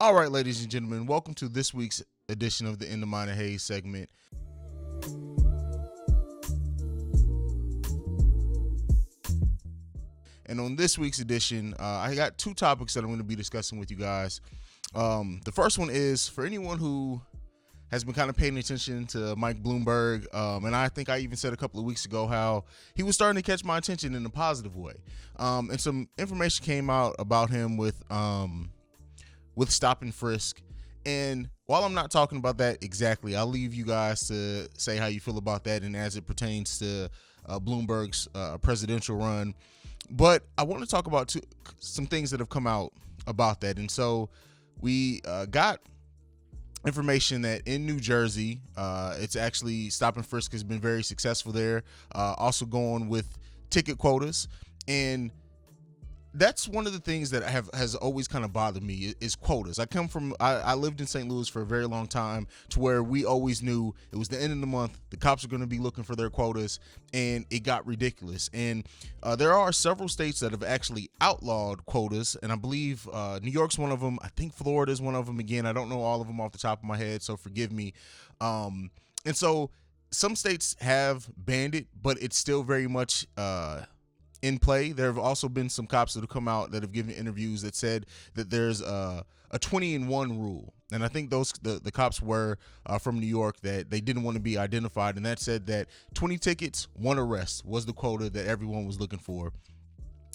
All right, ladies and gentlemen, welcome to this week's edition of the In the Mind of Haize segment. And on this week's edition, I got two topics that I'm going to be discussing with you guys. The first one is for anyone who has been kind of paying attention to Mike Bloomberg, and I think I even said a couple of weeks ago how he was starting to catch my attention in a positive way. And some information came out about him with Stop Frisk. And while I'm not talking about that exactly, I'll leave you guys to say how you feel about that and as it pertains to Bloomberg's presidential run. But I want to talk about some things that have come out about that. And so we got information that in New Jersey, it's actually Stop and Frisk has been very successful there. Also going with ticket quotas. And that's one of the things that has always kind of bothered me is quotas. I lived in St. Louis for a very long time to where we always knew it was the end of the month, the cops are going to be looking for their quotas, and it got ridiculous. And there are several states that have actually outlawed quotas, and I believe New York's one of them. I think Florida is one of them. Again, I don't know all of them off the top of my head, so forgive me. And so some states have banned it, but it's still very much in play. There have also been some cops that have come out that have given interviews that said that there's a 20-in-1 rule. And I think the cops were from New York, that they didn't want to be identified. And that said that 20 tickets, 1 arrest was the quota that everyone was looking for.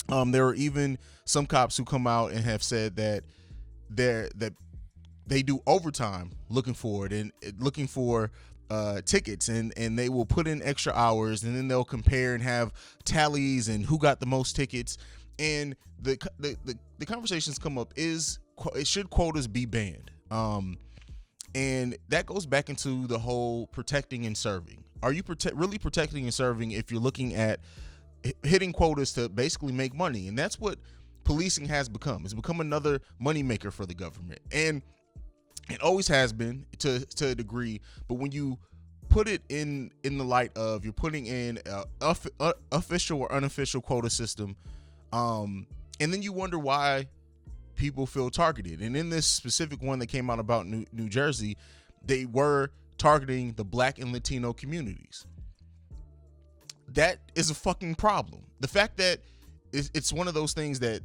There are even some cops who come out and have said that they do overtime looking for it and looking for tickets, and they will put in extra hours, and then they'll compare and have tallies and who got the most tickets. And the conversations come up should quotas be banned? And that goes back into the whole protecting and serving. Are you really protecting and serving if you're looking at hitting quotas to basically make money? And that's what policing has become. It's become another moneymaker for the government. And it always has been to a degree, but when you put it in the light of you're putting in official or unofficial quota system, and then you wonder why people feel targeted. And in this specific one that came out about New Jersey, they were targeting the Black and Latino communities. That is a fucking problem. The fact that it's one of those things that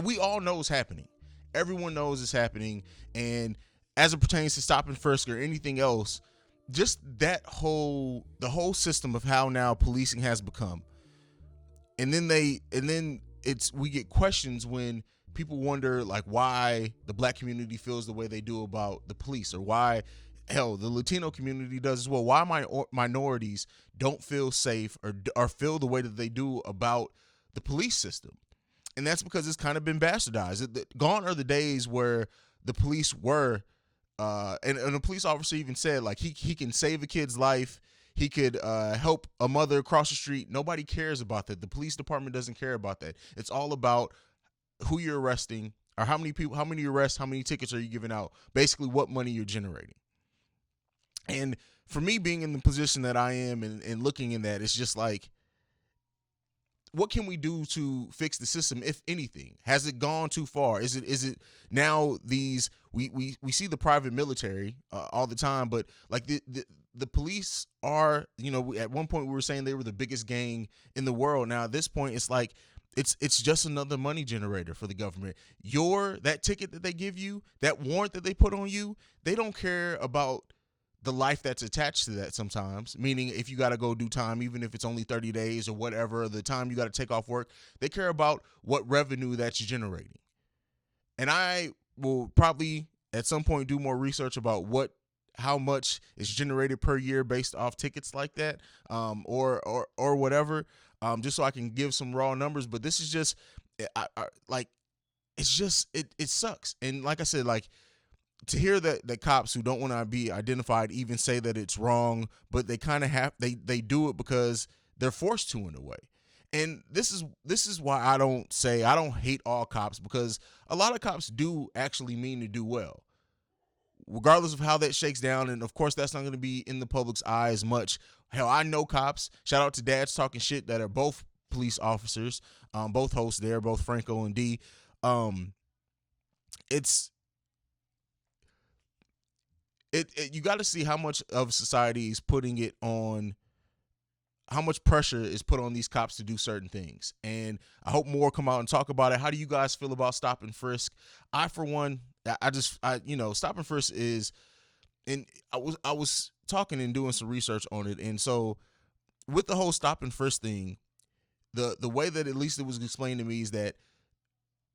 we all know is happening. Everyone knows it's happening, and as it pertains to Stop and Frisk or anything else, just the whole system of how now policing has become. And then we get questions when people wonder like why the Black community feels the way they do about the police, or why hell the Latino community does as well. Why minorities don't feel safe or feel the way that they do about the police system. And that's because it's kind of been bastardized. Gone are the days where the police were, and a police officer even said, like, he can save a kid's life. He could help a mother across the street. Nobody cares about that. The police department doesn't care about that. It's all about who you're arresting, or how many people, how many arrests, how many tickets are you giving out, basically what money you're generating. And for me, being in the position that I am and looking in that, it's just like, what can we do to fix the system, if anything? Has it gone too far? Is it now we see the private military all the time, but like the police are, at one point we were saying they were the biggest gang in the world. Now at this point, it's like it's just another money generator for the government. That ticket that they give you, that warrant that they put on you, they don't care about the life that's attached to that sometimes, meaning if you got to go do time, even if it's only 30 days or whatever, the time you got to take off work, they care about what revenue that's generating. And I will probably at some point do more research about how much is generated per year based off tickets like that, or whatever, just so I can give some raw numbers. But this is just, it sucks. And like I said, like, to hear that cops who don't want to be identified even say that it's wrong, but they kind of they do it because they're forced to in a way. And this is why I don't hate all cops, because a lot of cops do actually mean to do well, regardless of how that shakes down. And of course, that's not going to be in the public's eye as much. Hell, I know cops. Shout out to Dads Talking Shit that are both police officers, both hosts there, both Franco and D. it's you got to see how much of society is putting it on, how much pressure is put on these cops to do certain things. And I hope more come out and talk about it. How do you guys feel about stop and frisk? I, for one, stop and frisk is, and I was talking and doing some research on it. And so with the whole stop and frisk thing, the way that at least it was explained to me is that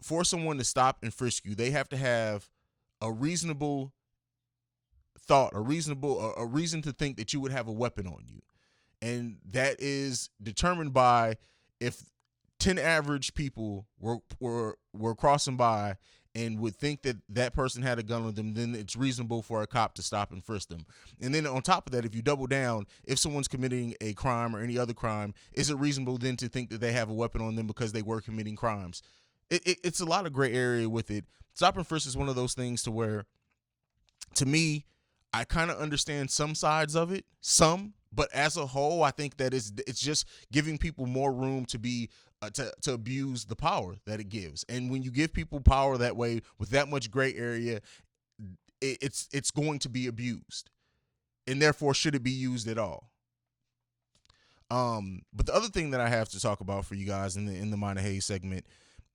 for someone to stop and frisk you, they have to have a reasonable thought, a reason to think that you would have a weapon on you. And that is determined by if 10 average people were crossing by and would think that that person had a gun on them, then it's reasonable for a cop to stop and frisk them. And then on top of that, if you double down, if someone's committing a crime or any other crime, is it reasonable then to think that they have a weapon on them because they were committing crimes? It's a lot of gray area with it. Stop and frisk is one of those things to where, to me, I kind of understand some sides of it, but as a whole, I think that it's just giving people more room to be to abuse the power that it gives. And when you give people power that way with that much gray area, it's going to be abused, and therefore should it be used at all? But the other thing that I have to talk about for you guys in the Minor Haize segment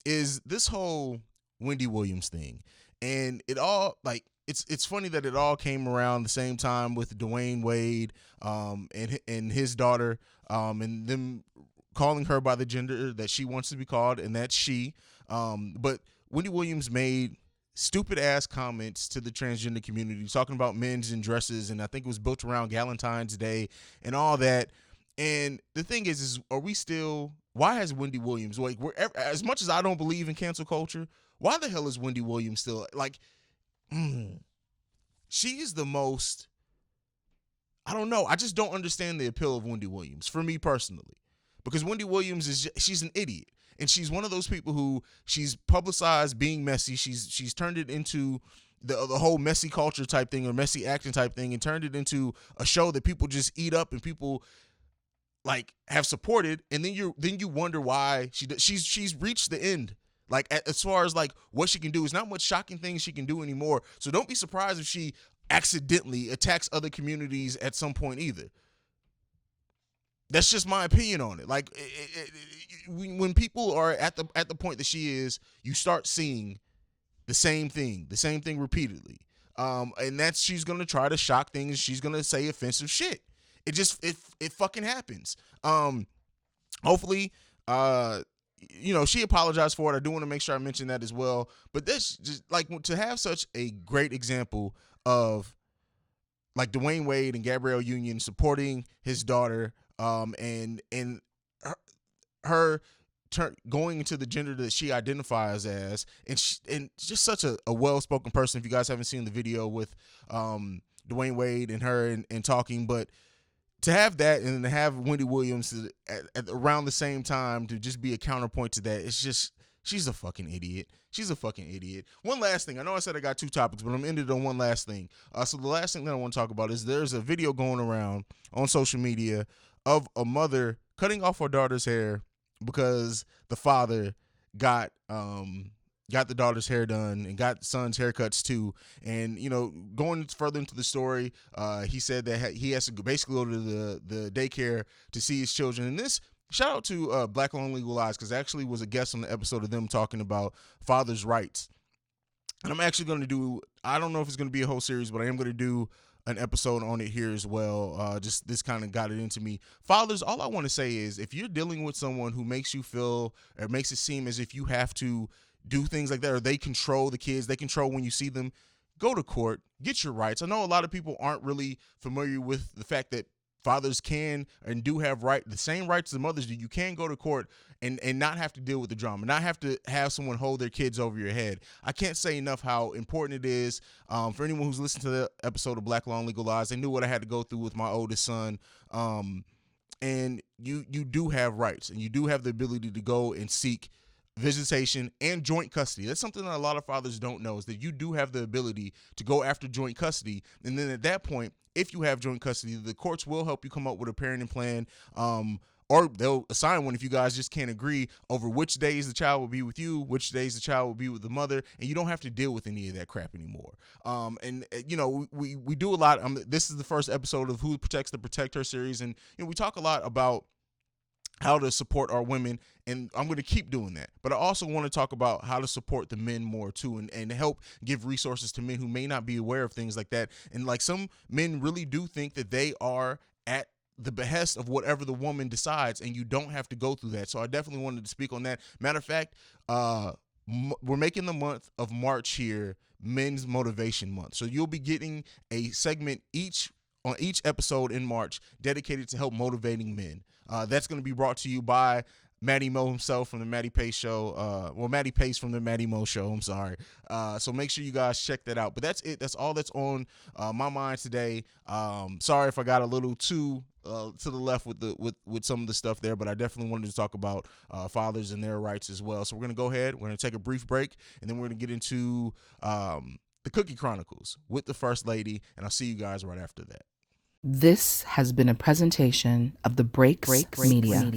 is this whole Wendy Williams thing, and it all like. It's funny that it all came around the same time with Dwayne Wade and his daughter, and them calling her by the gender that she wants to be called, and that's she. But Wendy Williams made stupid ass comments to the transgender community, talking about men's in dresses, and I think it was built around Valentine's Day and all that. And the thing is are we still? Why has Wendy Williams, like, as much as I don't believe in cancel culture, why the hell is Wendy Williams still like? She is the most, I don't know. I just don't understand the appeal of Wendy Williams for me personally, because Wendy Williams she's an idiot, and she's one of those people who she's publicized being messy. She's turned it into the whole messy culture type thing or messy acting type thing, and turned it into a show that people just eat up and people like have supported. And then you wonder why she's reached the end. Like, as far as like what she can do, it's not much shocking things she can do anymore. So don't be surprised if she accidentally attacks other communities at some point either. That's just my opinion on it. Like, when people are at the point that she is, you start seeing the same thing repeatedly. And that's, she's gonna try to shock things. She's gonna say offensive shit. It fucking happens. Hopefully, she apologized for it. I do want to make sure I mention that as well. But this, just like, to have such a great example of like Dwayne Wade and Gabrielle Union supporting his daughter, and her going into the gender that she identifies as, and just such a well-spoken person. If you guys haven't seen the video with Dwayne Wade and her and talking, but to have that and to have Wendy Williams at around the same time to just be a counterpoint to that, it's just, she's a fucking idiot. She's a fucking idiot. One last thing. I know I said I got two topics, but I'm ended on one last thing. So the last thing that I want to talk about is there's a video going around on social media of a mother cutting off her daughter's hair because the father got the daughter's hair done and got son's haircuts too. And, going further into the story, he said that he has to basically go to the daycare to see his children. And this, shout out to Black Long Legal Lies, because I actually was a guest on the episode of them talking about fathers' rights. And I'm actually going to do, I don't know if it's going to be a whole series, but I am going to do an episode on it here as well. Just this kind of got it into me. Fathers, all I want to say is, if you're dealing with someone who makes you feel, or makes it seem as if you have to do things like that, or they control the kids, they control when you see them, go to court, get your rights. I know a lot of people aren't really familiar with the fact that fathers can and do have the same rights as mothers do. You can go to court and not have to deal with the drama, not have to have someone hold their kids over your head. I can't say enough how important it is. For anyone who's listened to the episode of Black Long Legal Lies, they knew what I had to go through with my oldest son. And you do have rights, and you do have the ability to go and seek visitation and joint custody. That's something that a lot of fathers don't know, is that you do have the ability to go after joint custody. And then at that point, if you have joint custody, the courts will help you come up with a parenting plan, or they'll assign one if you guys just can't agree over which days the child will be with you, which days the child will be with the mother, and you don't have to deal with any of that crap anymore. And you know, we do a lot. This is the first episode of Who Protects the Protector series, and you know, we talk a lot about how to support our women, and I'm going to keep doing that. But I also want to talk about how to support the men more too, and help give resources to men who may not be aware of things like that. And like, some men really do think that they are at the behest of whatever the woman decides, and you don't have to go through that. So I definitely wanted to speak on that. Matter of fact, we're making the month of March here Men's Motivation Month. So you'll be getting a segment on each episode in March dedicated to help motivating men. That's going to be brought to you by Matty Mo himself from the Matty Pace Show. Matty Pace from the Matty Mo Show. I'm sorry. So make sure you guys check that out. But that's it. That's all that's on my mind today. Sorry if I got a little too to the left with some of the stuff there, but I definitely wanted to talk about fathers and their rights as well. So we're going to go ahead. We're going to take a brief break, and then we're going to get into the Cookie Chronicles with the First Lady, and I'll see you guys right after that. This has been a presentation of the Breaks Media.